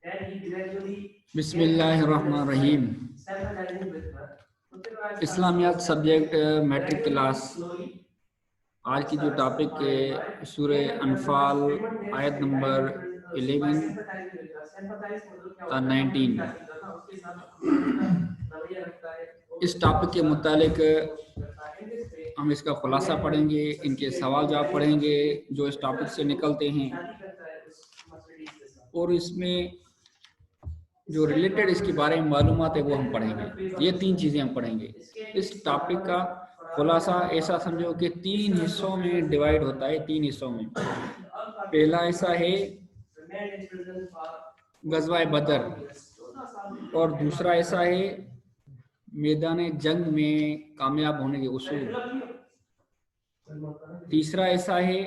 بسم اللہ الرحمن الرحیم. اسلامیات سبجیکٹ میٹرک کلاس. آج کی جو ٹاپک ہے سورہ انفال آیت نمبر 11 تا 19. اس ٹاپک کے متعلق ہم اس کا خلاصہ پڑھیں گے، ان کے سوال جواب پڑھیں گے جو اس ٹاپک سے نکلتے ہیں، اور اس میں جو ریلیٹڈ اس کے بارے میں معلومات ہے وہ ہم پڑھیں گے. یہ 3 چیزیں ہم پڑھیں گے. اس ٹاپک کا خلاصہ ایسا سمجھو کہ 3 حصوں میں ڈیوائیڈ ہوتا ہے. 3 حصوں میں. پہلا حصہ ہے غزوہ بدر، اور دوسرا حصہ ہے میدان جنگ میں کامیاب ہونے کے اصول. تیسرا حصہ ہے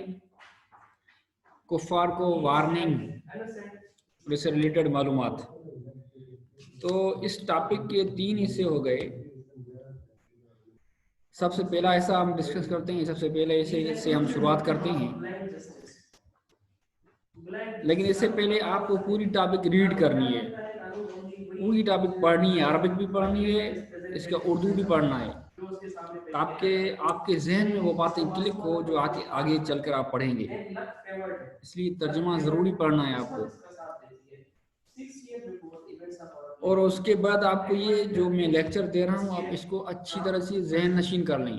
کفار کو وارننگ اور اس سے ریلیٹڈ معلومات. تو اس ٹاپک کے 3 حصے ہو گئے. سب سے پہلا حصہ ہم ڈسکس کرتے ہیں. سب سے پہلے حصے سے ہم شروعات کرتے ہیں، لیکن اس سے پہلے آپ کو پوری ٹاپک ریڈ کرنی ہے، پوری ٹاپک پڑھنی ہے. عربک بھی پڑھنی ہے، اس کا اردو بھی پڑھنا ہے، تاکہ آپ کے ذہن میں وہ باتیں کلک ہو جو آگے چل کر آپ پڑھیں گے. اس لیے ترجمہ ضروری پڑھنا ہے آپ کو. اور اس کے بعد آپ کو یہ جو میں لیکچر دے رہا ہوں، آپ اس کو اچھی طرح سے ذہن نشین کر لیں،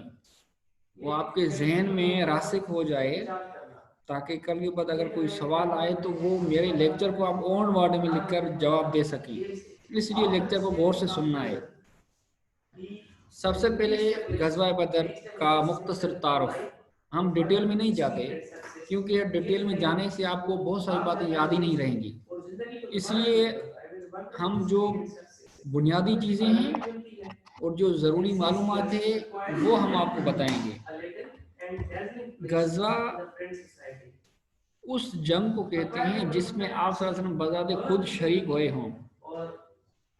وہ آپ کے ذہن میں راسخ ہو جائے، تاکہ کل کے بعد اگر کوئی سوال آئے تو وہ میرے لیکچر کو آپ اون ورڈ میں لکھ کر جواب دے سکیں. اس لیے لیکچر کو غور سے سننا ہے. سب سے پہلے غزوہ بدر کا مختصر تعارف. ہم ڈیٹیل میں نہیں جاتے، کیونکہ ڈیٹیل میں جانے سے آپ کو بہت ساری باتیں یاد ہی نہیں رہیں گی. اس لیے ہم جو بنیادی چیزیں ہیں اور جو ضروری معلومات ہیں وہ ہم آپ کو بتائیں گے. غزوہ اس جنگ کو کہتے ہیں جس میں آپ صلی اللہ علیہ وسلم بذات خود شریک ہوئے ہوں،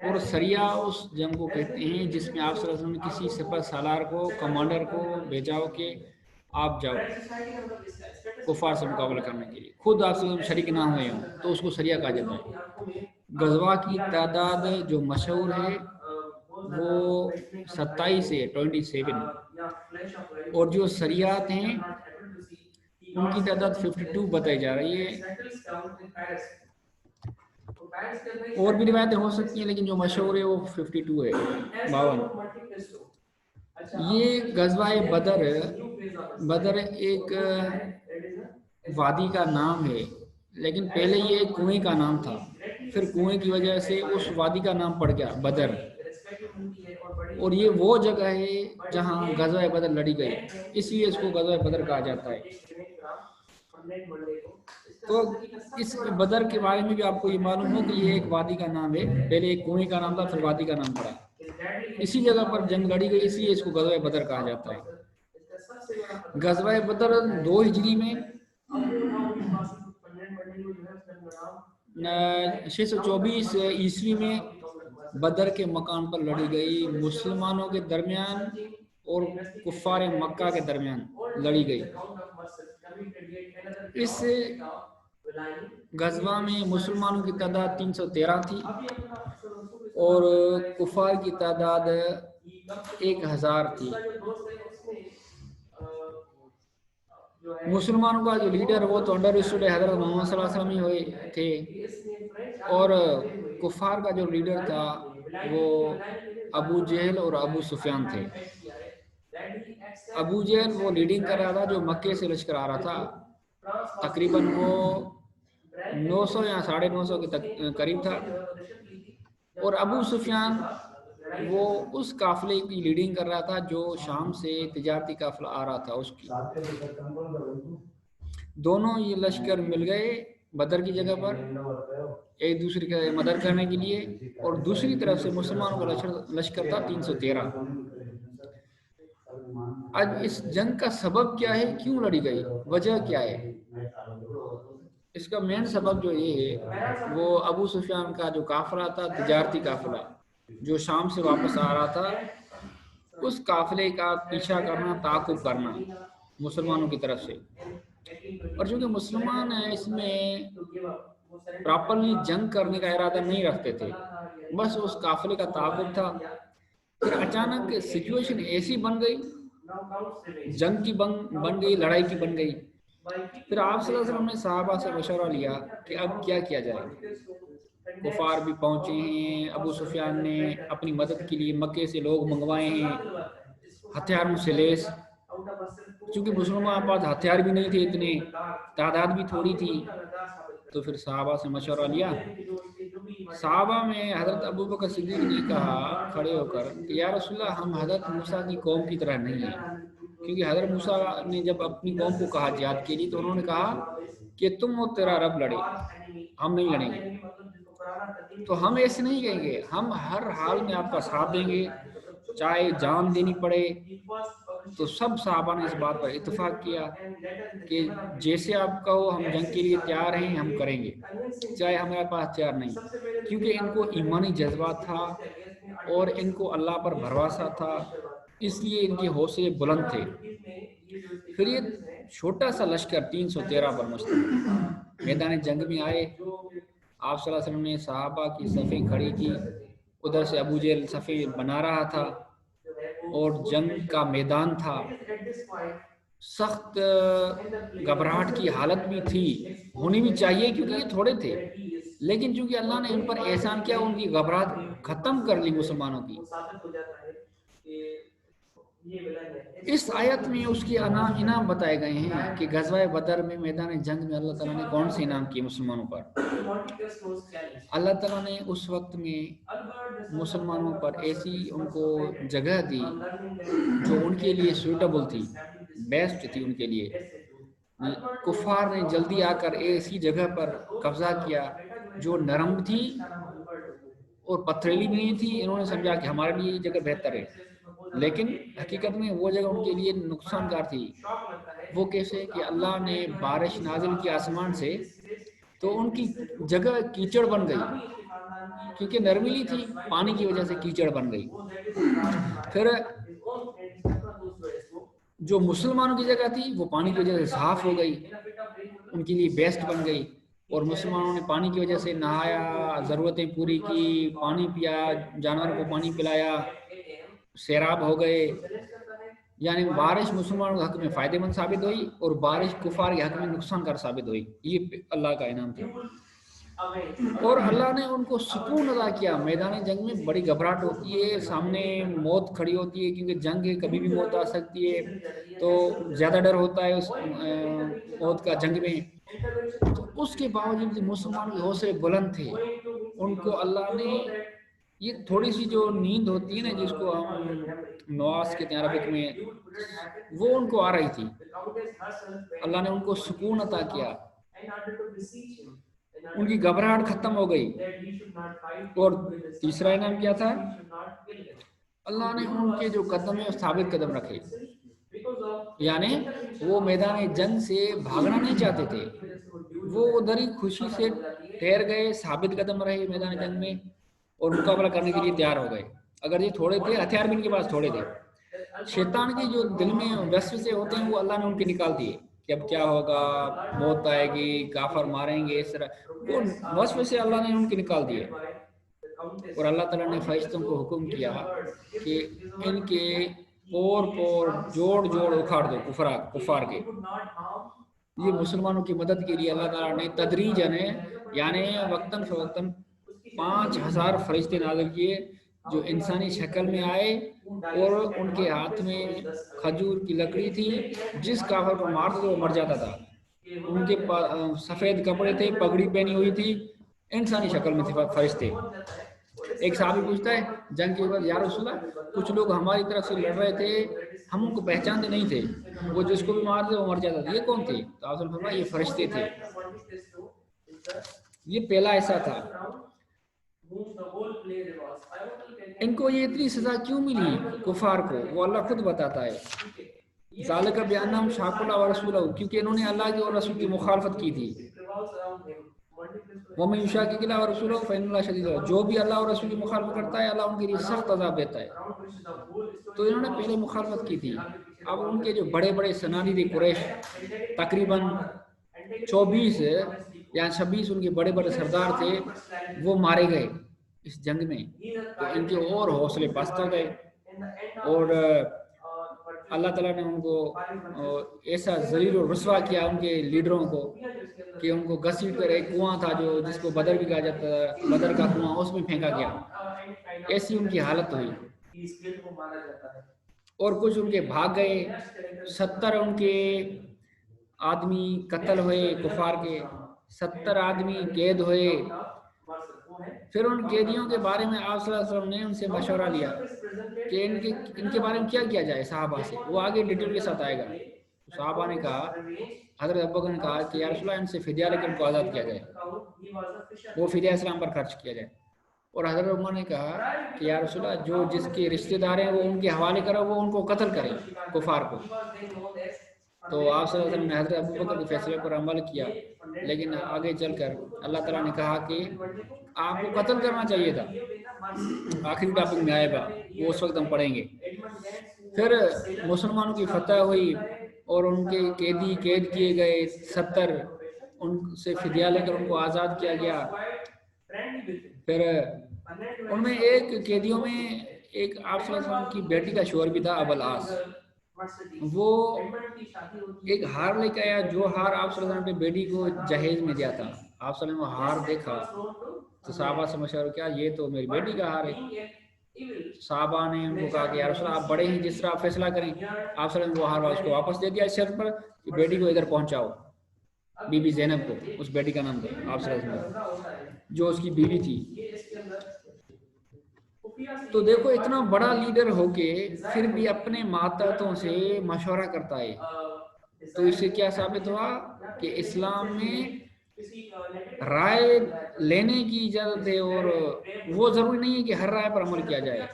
اور سریہ اس جنگ کو کہتے ہیں جس میں آپ صلی اللہ علیہ وسلم نے کسی سپہ سالار کو، کمانڈر کو بھیجا ہو کہ آپ جاؤ کفار سے مقابلہ کرنے کے لیے، خود آپ صلی اللہ علیہ وسلم شریک نہ ہوئے ہوں تو اس کو سریہ کہا جاتا ہے. غزوہ کی تعداد جو مشہور ہے وہ 27 ہے، 27، اور جو سریات ہیں ان کی تعداد 52 بتائی جا رہی ہے. اور بھی روایتیں ہو سکتی ہیں، لیکن جو مشہور ہے وہ 52 ہے، 52. یہ غزوہ بدر ایک وادی کا نام ہے، لیکن پہلے یہ ایک کنویں کا نام تھا، پھر کنویں کی وجہ سے اس وادی کا نام پڑ گیا بدر. اور یہ وہ جگہ ہے جہاں غزوہ بدر لڑی گئی، اس لیے اس کو غزوہ بدر کہا جاتا ہے. تو اس بدر کے بارے میں بھی آپ کو یہ معلوم ہو کہ یہ ایک وادی کا نام ہے، پہلے ایک کنویں کا نام تھا، پھر وادی کا نام پڑا. اسی جگہ پر جنگ لڑی گئی، اس لیے اس کو غزوہ بدر کہا جاتا ہے. غزوہ بدر 2 ہجری میں 624 عیسوی میں بدر کے مقام پر لڑی گئی. مسلمانوں کے درمیان اور کفار مکہ کے درمیان لڑی گئی. اس غزوہ میں مسلمانوں کی تعداد 313 تھی اور کفار کی تعداد 1000 تھی. مسلمانوں کا جو لیڈر وہ تو انڈر اسٹوڈ حضرت محمد صلی اللہ علیہ وسلم ہی ہوئے تھے، اور کفار کا جو لیڈر تھا وہ ابو جہل اور ابو سفیان تھے. ابو جہل وہ لیڈنگ کر رہا تھا جو مکے سے لشکر آ رہا تھا، تقریباً وہ 900 یا 950 کے قریب تھا، اور ابو سفیان وہ اس قافلے کی لیڈنگ کر رہا تھا جو شام سے تجارتی قافلہ آ رہا تھا اس کی. دونوں یہ لشکر مل گئے بدر کی جگہ پر ایک دوسرے کی مدد کرنے کے لیے، اور دوسری طرف سے مسلمانوں کا لشکر تھا 313. آج اس جنگ کا سبب کیا ہے، کیوں لڑی گئی، وجہ کیا ہے؟ اس کا مین سبب جو یہ ہے وہ ابو سفیان کا جو قافلہ تھا، تجارتی قافلہ جو شام سے واپس آ رہا تھا، اس قافلے کا پیچھا کرنا، تعاقب کرنا مسلمانوں کی طرف سے. اور چونکہ مسلمان ہیں اس میں प्रॉपरली जंग करने का इरादा नहीं रखते थे, बस उस काफिले का ताक़ुब था। फिर अचानक सिचुएशन ऐसी बन गई, जंग की बन गई, लड़ाई की बन गई। फिर आप सल्लल्लाहु अलैहि वसल्लम ने सहाबा से मशवरा लिया कि अब क्या किया जाए। कुफार भी पहुंचे हैं, अबू सुफियान ने अपनी मदद के लिए मक्के से लोग मंगवाए हैं, हथियारों से लेस, क्योंकि मुसलमान के पास हथियार भी नहीं थे, इतने तादाद भी थोड़ी थी। तो फिर सहाबा से मशवरा लिया। सहाबा में हज़रत अबू बकर सिद्दीक ने कहा खड़े होकर कि या रसूलल्लाह, हम हज़रत मूसा की कौम की तरह नहीं हैं, क्योंकि हज़रत मूसा ने जब अपनी कौम को कहा जिहाद के लिए तो उन्होंने कहा कि तुम और तेरा रब लड़े, हम नहीं लड़ेंगे। तो हम ऐसे नहीं कहेंगे, हम हर हाल में आपका साथ देंगे, चाहे जान देनी पड़े। तो सब सहाबा ने इस बात पर इत्तेफाक किया कि जैसे आप कहो हम जंग के लिए तैयार हैं, हम करेंगे, चाहे हमारे पास हथियार नहीं, क्योंकि इनको ईमानी जज्बा था और इनको अल्लाह पर भरोसा था, इसलिए इनके हौसले बुलंद थे। फिर ये छोटा सा लश्कर 313 पर मुश्तमिल मैदान जंग में आए। आप सल्लल्लाहु अलैहि वसल्लम ने सहाबा की सफ़ें खड़ी की, उधर से अबू जहल सफ़ें बना रहा था और जंग का मैदान था, सख्त घबराहट की हालत भी थी, होनी भी चाहिए क्योंकि ये थोड़े थे, लेकिन चूंकि अल्लाह ने उन पर एहसान किया, उनकी घबराहट खत्म कर ली मुसलमानों की। इस आयत में उसके इनाम बताए गए हैं कि गज़वा बदर में मैदान जंग में अल्लाह ताला ने कौन से इनाम किए मुसलमानों पर। अल्लाह ताला ने उस वक्त में मुसलमानों पर ऐसी उनको जगह दी जो उनके लिए सूटेबल थी, बेस्ट थी उनके लिए। कुफार ने जल्दी आकर ऐसी जगह पर कब्जा किया जो नरम थी और पथरीली भी नहीं थी। इन्होंने समझा कि हमारे लिए ये जगह बेहतर है, लेकिन हकीकत में वो जगह उनके लिए नुकसानदार थी। वो कैसे कि अल्लाह ने बारिश नाजिल की आसमान से, तो उनकी जगह कीचड़ बन गई, क्योंकि नरमीली थी, पानी की वजह से कीचड़ बन गई। फिर जो मुसलमानों की जगह थी वो पानी की वजह से साफ हो गई, उनके लिए बेस्ट बन गई, और मुसलमानों ने पानी की वजह से नहाया, ज़रूरतें पूरी की, पानी पिया, जानवरों को पानी पिलाया, सैराब हो गए। यानी बारिश मुसलमानों के हक में फ़ायदेमंद साबित हुई और बारिश कुफार के हक में नुकसानकार साबित हुई। ये अल्लाह का इनाम था। और अल्लाह ने उनको सुकून अदा किया। मैदान जंग में बड़ी घबराहट होती है, सामने मौत खड़ी होती है, क्योंकि जंग है, कभी भी मौत आ सकती है, तो ज़्यादा डर होता है उस मौत का जंग में। तो उसके बावजूद मुसलमानों के हौसले बुलंद थे। उनको अल्लाह ने ये थोड़ी सी जो नींद होती है ना, जिसको हम नवाज कहते हैं अरबिक में, वो उनको आ रही थी। अल्लाह ने उनको सुकून अता किया, उनकी घबराहट खत्म हो गई। और तीसरा इनाम क्या था? अल्लाह ने उनके जो कदम है साबित कदम रखे, यानी वो मैदान जंग से भागना नहीं चाहते थे, वो उधर ही खुशी से ठहर गए, साबित कदम रहे मैदान जंग में और मुकाबला करने के लिए तैयार हो गए। अगर ये थोड़े थे, हथियार भी इनके पास थोड़े थे, शैतान के जो दिल में वसवसे होते हैं वो अल्लाह ने उनके निकाल दिए कि अब क्या होगा, मौत आएगी, काफर मारेंगे, इस तरह वो वसवसे अल्लाह ने उनके निकाल दिए। और अल्लाह ताला ने फरिश्तों को हुक्म किया कि इनके पोर पोर जोड़ जोड़ उखाड़ दो कुफार के। ये मुसलमानों की मदद के लिए अल्लाह ताला ने तदरीजन यानी वक्तन फवक्तन 5000 फरिश्ते नाज़िल किए, जो इंसानी शक्ल में आए और उनके हाथ में खजूर की लकड़ी थी। जिस काफर को मारते थे वो मर जाता था। उनके सफ़ेद कपड़े थे, पगड़ी पहनी हुई थी, इंसानी शक्ल में थे फरिश्ते। एक साहबी पूछता है जंग के बाद, या रसूलल्लाह, कुछ लोग हमारी तरफ से लड़ रहे थे, हम उनको पहचानते नहीं थे, वो जिसको भी मारते वो मर जाता था, ये कौन थे? तो आपने फरमाया ये फरिश्ते थे। ये पहला ऐसा था। इनको ये इतनी सजा क्यों मिली कुफार को, वो अल्लाह खुद बताता है। ज़ालिका बिअन्नहुम शाक़ुल्लाह व रसूलहू, क्योंकि इन्होंने अल्लाह के और रसूल की मुखालफत की थी। वमन युशाक़िक़िल्लाह व रसूलहू फ़इन्नल्लाह शदीदुल इक़ाब, जो भी अल्लाह और रसूल की मुखालफत करता है अल्लाह उनके लिए सख्त अज़ाब देता है। तो इन्होंने पहले मुखालफत की थी। अब उनके जो बड़े बड़े सनादी थे कुरैश, तकरीबन 24 यहाँ 26 उनके बड़े बड़े सरदार थे, वो मारे गए इस जंग में, तो इनके और हौसले पस्त हो गए। और अल्लाह ताला ने उनको ऐसा जलील और रुस्वा किया उनके लीडरों को कि उनको घसीट कर एक कुआं था जो जिसको बदर भी कहा जाता था, बदर का कुआं, उसमें फेंका गया। ऐसी उनकी हालत हुई। और कुछ उनके भाग गए, 70 उनके आदमी कत्ल हुए कुफार के, 70 आदमी कैद हुए। फिर उन कैदियों के बारे में आप सल्लल्लाहु अलैहि वसल्लम ने उनसे मशवरा लिया कि इनके बारे में क्या किया जाए सहाबा से, वो आगे डिटेल के साथ आएगा। तो सहाबा ने कहा, हज़रत अबू बकर ने कहा कि या रसूल अल्लाह इनसे फिदिया लेकर उनको आज़ाद किया जाए, वो फिदिया इस्लाम पर खर्च किया जाए। और हज़रत उमर ने कहा कि या रसूल अल्लाह जो जिसके रिश्तेदार हैं वो उनके हवाले करो, वो उनको कत्ल करें कुफार को। तो आप सल्लल्लाहु अलैहि वसल्लम ने हज़रत अबू बकर के फैसले पर अमल किया, लेकिन आगे चलकर अल्लाह ताला ने कहा कि आपको कत्ल करना चाहिए था। आखिरी टॉपिक में आएगा, वो उस वक्त हम पढ़ेंगे। फिर मुसलमानों की फतह हुई और उनके कैदी कैद किए गए 70, उनसे फिदिया लेकर उनको आज़ाद किया गया। फिर उनमें एक कैदियों में एक आप सल्लल्लाहु अलैहि वसल्लम की बेटी का शोहर भी था, अबुल आस। वो एक हार लेके आया, जो हार आप सल्लल्लाहु अलैहि वसल्लम ने बेटी को जहेज में दिया था। आप सल्लल्लाहु अलैहि वसल्लम वो हार देखा तो साहबा से मशवरा किया, ये तो मेरी बेटी का हार है। साहबा ने उनको कहा कि यार रसूल आप बड़े ही, जिस तरह आप फैसला करें। आप सल्लल्लाहु अलैहि वसल्लम वो हार उसको वापस दे दिया इस शर्त पर कि बेटी को इधर पहुंचाओ, बीबी ज़ैनब को, उस बेटी का नाम था आप सल्लल्लाहु अलैहि वसल्लम, जो उसकी बीवी थी। तो देखो इतना बड़ा लीडर होके फिर भी अपने मातहतों से मशवरा करता है, तो इससे क्या साबित हुआ कि इस्लाम में राय लेने की इजाज़त है। और वो ज़रूरी नहीं है कि हर राय पर अमल किया जाए,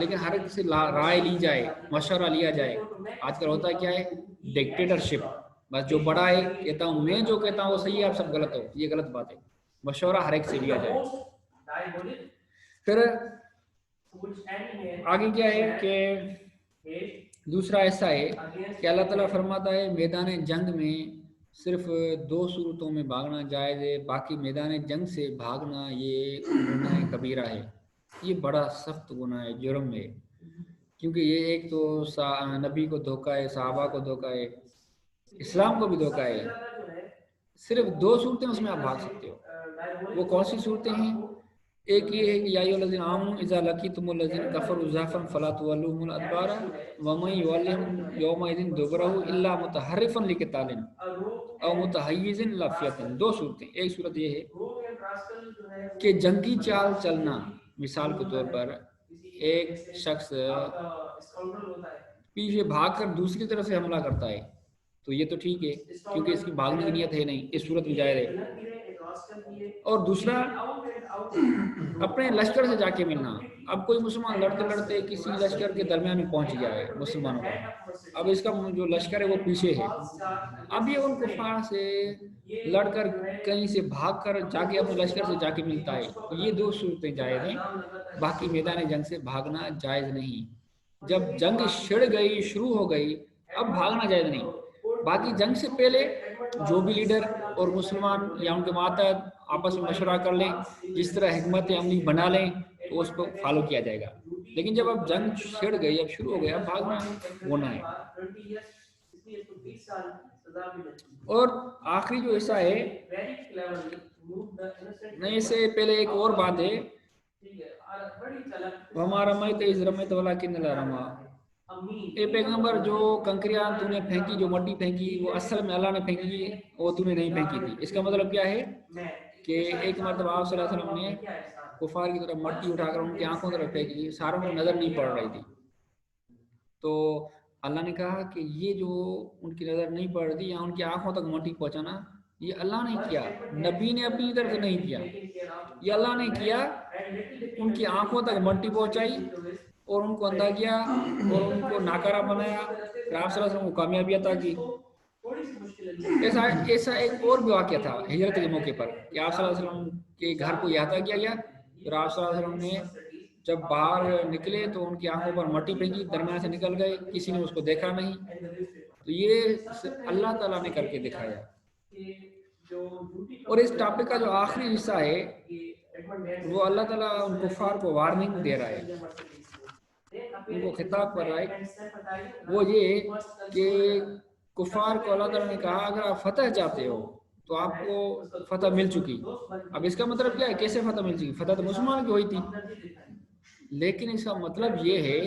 लेकिन हर एक से राय ली जाए, मशवरा लिया जाए। आजकल होता क्या है, डिक्टेटरशिप, बस जो बड़ा है कहता हूँ, मैं जो कहता हूँ वो सही है, आप सब गलत हो, ये गलत बात है। मशवरा हर एक से लिया जाए। फिर आगे क्या है कि दूसरा ऐसा है कि अल्लाह ताला फरमाता है मैदान जंग में सिर्फ 2 सूरतों में भागना जायज़ है, बाकी मैदान जंग से भागना ये गुनाह कबीरा है, ये बड़ा सख्त गुनाह है, जुर्म है। क्योंकि ये एक तो नबी को धोखा है, सहाबा को धोखा है, इस्लाम को भी धोखा है। सिर्फ 2 सूरतें उसमें आप भाग सकते हो। वो कौन सी सूरतें हैं? एक ये है कि या अय्युहल्लज़ीना आमनू इज़ा लक़ीतुमुल्लज़ीना कफ़रू ज़हफ़न फ़ला तुवल्लूहुमुल अदबारा व मन युवल्लिहिम यौमइज़िन दुबरहु इल्ला मुतहर्रिफ़न लिक़ितालिन औ मुतहय्यिज़न इला फ़ियतिन। 2 सूरतें। एक सूरत ये है कि जंगी चाल चलना, मिसाल के तौर पर एक शख्स पीछे भागकर दूसरी तरफ से हमला करता है, तो ये तो ठीक है क्योंकि इसकी भागने की नीयत है नहीं, इस सूरत में जायज़ है। और दूसरा अपने लश्कर से जाके मिलना। अब कोई मुसलमान लड़ते लड़ते किसी लश्कर के दरमियान में पहुंच गया है मुसलमानों का, अब इसका जो लश्कर है वो पीछे है, अब ये उन कुफार से लड़कर कहीं से भागकर जाके अपने लश्कर से जाके मिलता है, तो ये 2 सूरतें जायज़ हैं। बाकी मैदान जंग से भागना जायज़ नहीं। जब जंग छिड़ गई, शुरू हो गई, अब भागना जायज़ नहीं। बाकी जंग से पहले जो भी लीडर और मुसलमान या उनके मातहत आपस में मशवरा कर लें, जिस तरह हिकमत अमली बना लें, तो उसको फॉलो किया जाएगा। लेकिन जब अब जंग छिड़ गई, अब शुरू हो गया, अब भागना होना है। और आखिरी जो हिस्सा है, नहीं इससे पहले एक और बात है, हमारा मत इस रमत वाला किन रमा, ए पैगंबर जो कंकरियां तूने फेंकी, जो मट्टी फेंकी, वो असल में अल्लाह ने फेंकी, वो तूने नहीं फेंकी थी। इसका मतलब क्या है कि एक मरतबा आप सल्लल्लाहु अलैहि वसल्लम ने कुफार की तरफ मट्टी उठाकर उनकी आंखों की तरफ फेंकी, सारों को नज़र नहीं पड़ रही थी, तो अल्लाह ने कहा कि ये जो उनकी नज़र नहीं पड़ रही या उनकी आंखों तक मट्टी पहुंचाना, ये अल्लाह ने किया, नबी ने अपनी तरफ से नहीं किया, ये अल्लाह ने किया। उनकी आंखों तक मट्टी पहुंचाई और उनको अंधा किया और उनको नाकारा बनाया, फिर आप सल्लल्लाहु अलैहि वसल्लम को कामयाबी अता की। ऐसा एक और भी वाक़या था हिजरत के मौके पर कि आप सल्लल्लाहु अलैहि वसल्लम के घर को अहाता किया गया, फिर आप सल्लल्लाहु अलैहि वसल्लम ने जब बाहर निकले तो उनकी आंखों पर मट्टी फेंकी, दरमियान से निकल गए, किसी ने उसको देखा नहीं। तो ये अल्लाह ताला ने करके दिखाया। اور اس ٹاپک کا جو آخری حصہ ہے وہ اللہ تعالیٰ ان کفار کو وارننگ دے رہا ہے، ان کو خطاب کر رہا ہے، وہ یہ کہ کفار کو اللہ تعالیٰ نے کہا اگر آپ فتح چاہتے ہو تو آپ کو فتح مل چکی. اب اس کا مطلب کیا ہے؟ کیسے فتح مل چکی؟ فتح تو مسلمان کی ہوئی تھی، لیکن اس کا مطلب یہ ہے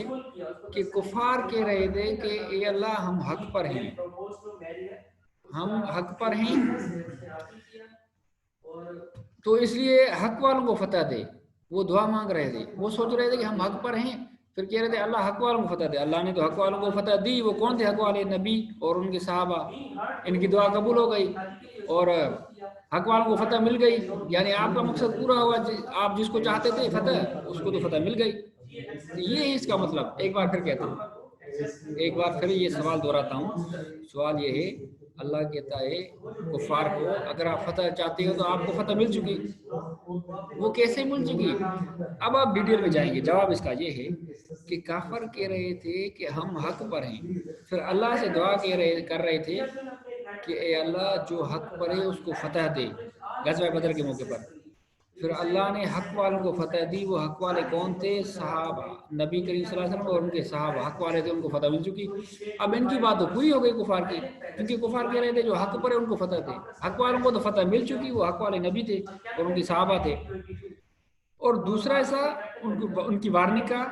کہ کفار کہہ رہے تھے کہ اے اللہ ہم حق پر ہیں، ہم حق پر ہیں، تو اس لیے حق والوں کو فتح دے. وہ دعا مانگ رہے تھے، وہ سوچ رہے تھے کہ ہم حق پر ہیں، پھر کہہ رہے تھے اللہ حق والوں کو فتح دے. اللہ نے تو حق والوں کو فتح دی. وہ کون تھے حق والے؟ نبی اور ان کے صحابہ. ان کی دعا قبول ہو گئی اور حق والوں کو فتح مل گئی. یعنی آپ کا مقصد پورا ہوا، آپ جس کو چاہتے تھے فتح، اس کو تو فتح مل گئی. یہ ہے اس کا مطلب. ایک بار پھر کہتا ہوں، ایک بار پھر یہ سوال دہراتا ہوں. سوال یہ ہے، اللہ کہتا ہے کفار کو اگر آپ فتح چاہتے ہو تو آپ کو فتح مل چکی. وہ کیسے مل چکی؟ اب آپ ڈیٹیل میں جائیں گے. جواب اس کا یہ ہے کہ کافر کہہ رہے تھے کہ ہم حق پر ہیں، پھر اللہ سے دعا کر رہے تھے کہ اے اللہ جو حق پر ہے اس کو فتح دے غزوہ بدر کے موقع پر. پھر اللہ نے حق والوں کو فتح دی. وہ حق والے کون تھے؟ صحابہ. نبی کریم صلی اللہ علیہ وسلم اور ان کے صحابہ حق والے تھے، ان کو فتح مل چکی. اب ان کی بات تو پوری ہو گئی کفار کی، کیونکہ کفار کہہ رہے تھے جو حق پر ہے ان کو فتح تھے. حق والوں کو تو فتح مل چکی، وہ حق والے نبی تھے اور ان کے صحابہ تھے. اور دوسرا ایسا ان کی وارننگ کا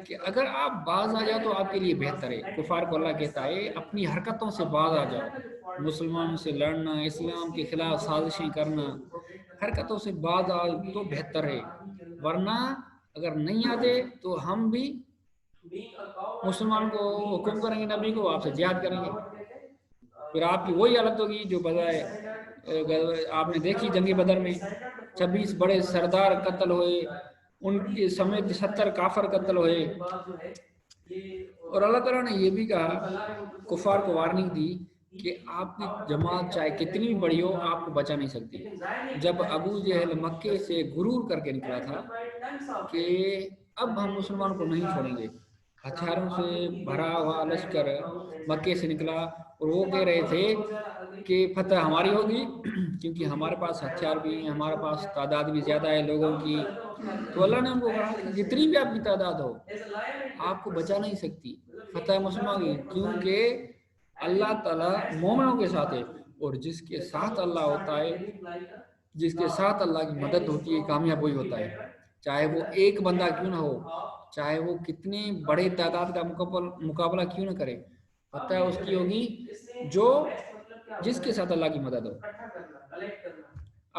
کہ اگر آپ باز آ جاؤ تو آپ کے لیے بہتر ہے. کفار کو اللہ کہتا ہے اپنی حرکتوں سے باز آ جاؤ، مسلمانوں سے لڑنا، اسلام کے خلاف سازشیں کرنا، حرکتوں سے باز آ تو بہتر ہے. ورنہ اگر نہیں آتے تو ہم بھی مسلمان کو حکم کریں گے، نبی کو آپ سے جہاد کریں گے. پھر آپ کی وہی حالت ہوگی جو بجائے آپ نے دیکھی جنگ بدر میں 26 بڑے سردار قتل ہوئے، ان کے سمیت 70 کافر قتل ہوئے. اور اللہ تعالیٰ نے یہ بھی کہا، کفار کو وارننگ دی کہ آپ کی جماعت چاہے کتنی بھی بڑی ہو آپ کو بچا نہیں سکتی. جب ابو جہل مکے سے غرور کر کے نکلا تھا کہ اب ہم مسلمان کو نہیں چھوڑیں گے، ہتھیاروں سے بھرا ہوا لشکر مکے سے نکلا اور وہ کہہ رہے تھے کہ فتح ہماری ہوگی کیونکہ ہمارے پاس ہتھیار بھی ہیں، ہمارے پاس تعداد بھی زیادہ ہے لوگوں کی. تو اللہ نے ہم کو کہا کہ جتنی بھی آپ کی تعداد ہو آپ کو بچا نہیں سکتی فتح مسلمان کی، کیونکہ اللہ تعالیٰ مومنوں کے ساتھ ہے. اور جس کے ساتھ اللہ ہوتا ہے، جس کے ساتھ اللہ کی مدد ہوتی ہے، کامیاب وہی ہوتا ہے. چاہے وہ ایک بندہ کیوں نہ ہو، چاہے وہ کتنے بڑے تعداد کا مقابلہ کیوں نہ کرے، فتح اس کی ہوگی جو جس کے ساتھ اللہ کی مدد ہو.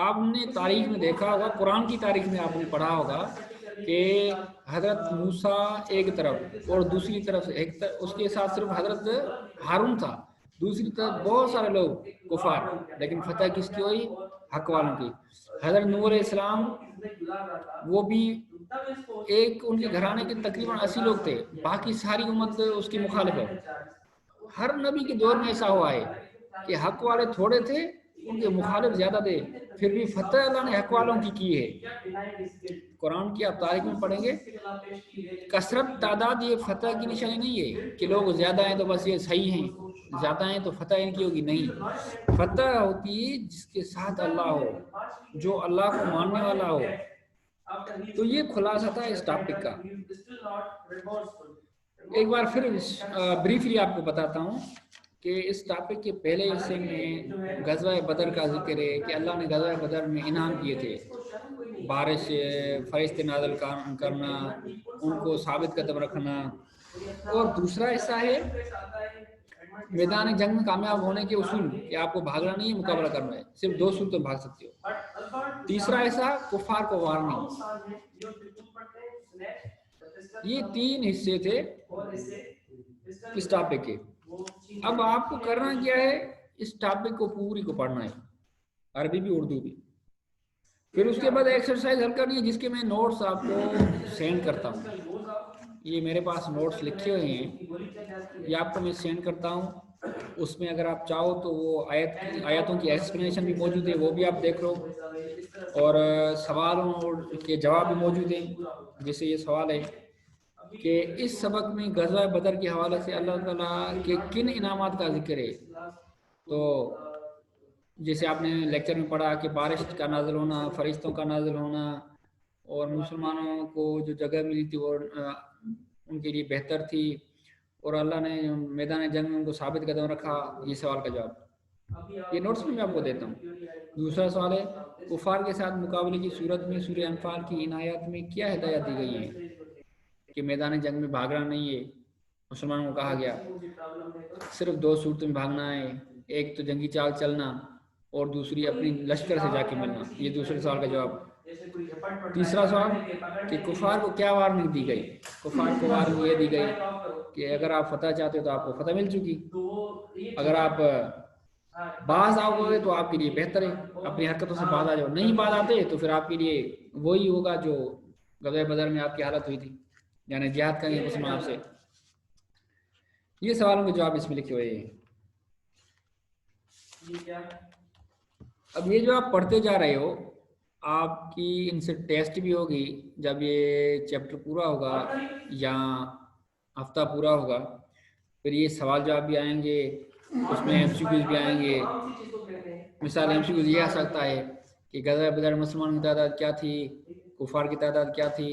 آپ نے تاریخ میں دیکھا ہوگا، قرآن کی تاریخ میں آپ نے پڑھا ہوگا کہ حضرت موسیٰ ایک طرف اور دوسری طرف اس کے ساتھ صرف حضرت ہارون تھا، دوسری طرف بہت سارے لوگ کفار، لیکن فتح کس کی ہوئی؟ حق والوں کی. حضرت نوح علیہ السلام وہ بھی ایک ان کے گھرانے کے تقریباً 80 لوگ تھے، باقی ساری امت اس کی مخالف ہے. ہر نبی کے دور میں ایسا ہوا ہے کہ حق والے تھوڑے تھے، ان کے مخالف زیادہ تھے، پھر بھی فتح اللہ نے حق والوں کی ہے. قرآن کی آپ تاریخ میں پڑھیں گے، کثرت تعداد یہ فتح کی نشانی نہیں ہے کہ لوگ زیادہ ہیں تو بس یہ صحیح ہیں، زیادہ ہیں تو فتح ان کی ہوگی. نہیں، فتح ہوتی ہے جس کے ساتھ اللہ ہو، جو اللہ کو ماننے والا ہو. تو یہ خلاصہ تھا اس ٹاپک کا. ایک بار پھر بریفلی آپ کو بتاتا ہوں کہ اس ٹاپک کے پہلے حصے میں غزوہ بدر کا ذکر ہے کہ اللہ نے غزوہ بدر میں انعام کیے تھے، بارش، فرشتے نازل کرنا، ان کو ثابت قدم رکھنا. اور دوسرا حصہ ہے میدان جنگ میں کامیاب ہونے کے اصول، کہ آپ کو بھاگنا نہیں ہے، مقابلہ کرنا ہے، صرف 2 صورتوں میں بھاگ سکتے ہو. تیسرا ایسا کفار کو وارننگ. یہ 3 حصے تھے اس ٹاپک کے. اب آپ کو کرنا کیا ہے، اس ٹاپک کو پوری کو پڑھنا ہے، عربی بھی اردو بھی. پھر اس کے بعد ایکسرسائز حل کرنی ہے جس کے میں نوٹس آپ کو سینڈ کرتا ہوں. یہ میرے پاس نوٹس لکھے ہوئے ہیں، یہ آپ کو میں سینڈ کرتا ہوں. اس میں اگر آپ چاہو تو وہ آیاتوں کی ایکسپلینیشن بھی موجود ہے، وہ بھی آپ دیکھ لو، اور سوالوں کے جواب بھی موجود ہیں. جیسے یہ سوال ہے کہ اس سبق میں غزوہ بدر کے حوالے سے اللہ تعالیٰ کے کن انعامات کا ذکر ہے. تو जैसे आपने लेक्चर में पढ़ा कि बारिश का नाज़िल होना, फरिश्तों का नाज़िल होना, और मुसलमानों को जो जगह मिली थी वो उनके लिए बेहतर थी, और अल्लाह ने मैदान जंग में उनको साबित कदम रखा। ये सवाल का जवाब ये नोट्स में मैं आपको देता हूँ। दूसरा सवाल है, कुफार के साथ मुकाबले की सूरत में सूरह अनफाल की इन आयत में क्या हिदायत दी गई है कि मैदान जंग में भागना नहीं है। मुसलमानों को कहा गया सिर्फ दो सूरतों में भागना है, एक तो जंगी चाल चलना और दूसरी अपनी लश्कर से जाके मिलना। ये दूसरे सवाल का जवाब। तीसरा सवाल कि कुफार को क्या वार्निंग दी गई। कुफार को वार्निंग ये दी गई कि अगर आप फतह चाहते हो तो आपको फतह मिल चुकी, अगर आप बाज आओगे तो आपके लिए बेहतर है, अपनी हरकतों से बाज आ जाओ, नहीं बाज आते तो फिर आपके लिए वही होगा जो गज़वे बदर में आपकी हालत हुई थी, यानी जिहाद करेंगे मुसलमान से। ये सवालों के जवाब इसमें लिखे हुए हैं। अब ये जो आप पढ़ते जा रहे हो, आपकी इनसे टेस्ट भी होगी जब ये चैप्टर पूरा होगा या हफ्ता पूरा होगा, फिर ये सवाल जवाब भी आएंगे, उसमें एमसीक्यूज भी आएंगे। मिसाल एमसीक्यूज ये आ सकता है कि गज़वा बदर मुसलमान की तादाद क्या थी, कुफार की तादाद क्या थी,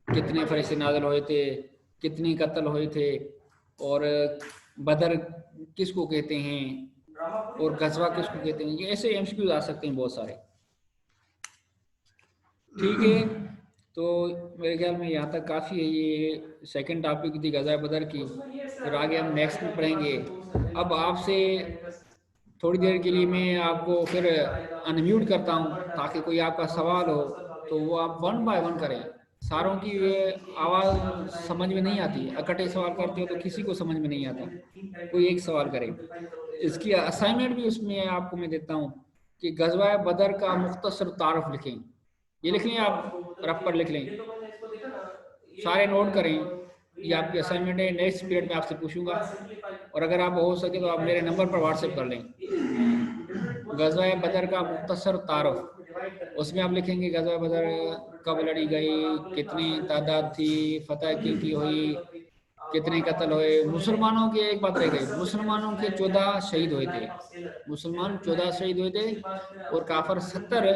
कितने फरिश्ते नाज़िल हुए थे, कितने कत्ल हुए थे, और बदर किसको कहते हैं, और गज़वा किसको कहते हैं। ये ऐसे एमसीक्यूज आ सकते हैं बहुत सारे। ठीक है, तो मेरे ख्याल में यहाँ तक काफ़ी है। ये सेकंड टॉपिक थी गज़वा बदर की, फिर आगे हम नेक्स्ट में पढ़ेंगे। अब आपसे थोड़ी देर के लिए मैं आपको फिर अनम्यूट करता हूँ ताकि कोई आपका सवाल हो तो वो आप वन बाय वन करें। सारों की आवाज़ समझ में नहीं आती, इकट्ठे सवाल करते हो तो किसी को समझ में नहीं आता, कोई एक सवाल करे। इसकी असाइनमेंट भी उसमें आपको मैं देता हूँ कि गज़वा बदर का मुख्तसर तारुफ लिखें। ये लिख लें, आप रफ पर लिख लें, सारे नोट करें। ये आपकी असाइनमेंट है, नेक्स्ट पीरियड में आपसे पूछूंगा, और अगर आप हो सके तो आप मेरे नंबर पर व्हाट्सएप कर लें। गज़वा बदर का मुख्तसर तारुफ, उसमें आप लिखेंगे गज़वा बदर कब लड़ी गई, कितनी तादाद थी, फतह की हुई, कितने कत्ल हुए। मुसलमानों के एक बात रह गई, मुसलमानों के 14 शहीद हुए थे, मुसलमान 14 शहीद हुए थे और काफर 70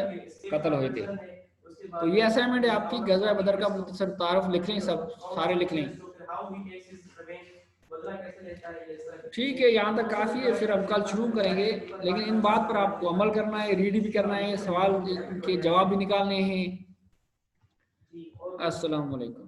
कत्ल हुए थे। तो ये असाइनमेंट है आपकी, गज़वा बदर का मुख्तसर तारुफ लिख लें, सब सारे लिख लें। ठीक है, यहाँ तक काफ़ी है, फिर हम कल शुरू करेंगे। लेकिन इन बात पर आपको अमल करना है, रीड भी करना है, सवाल के जवाब भी निकालने हैं। अस्सलाम वालेकुम।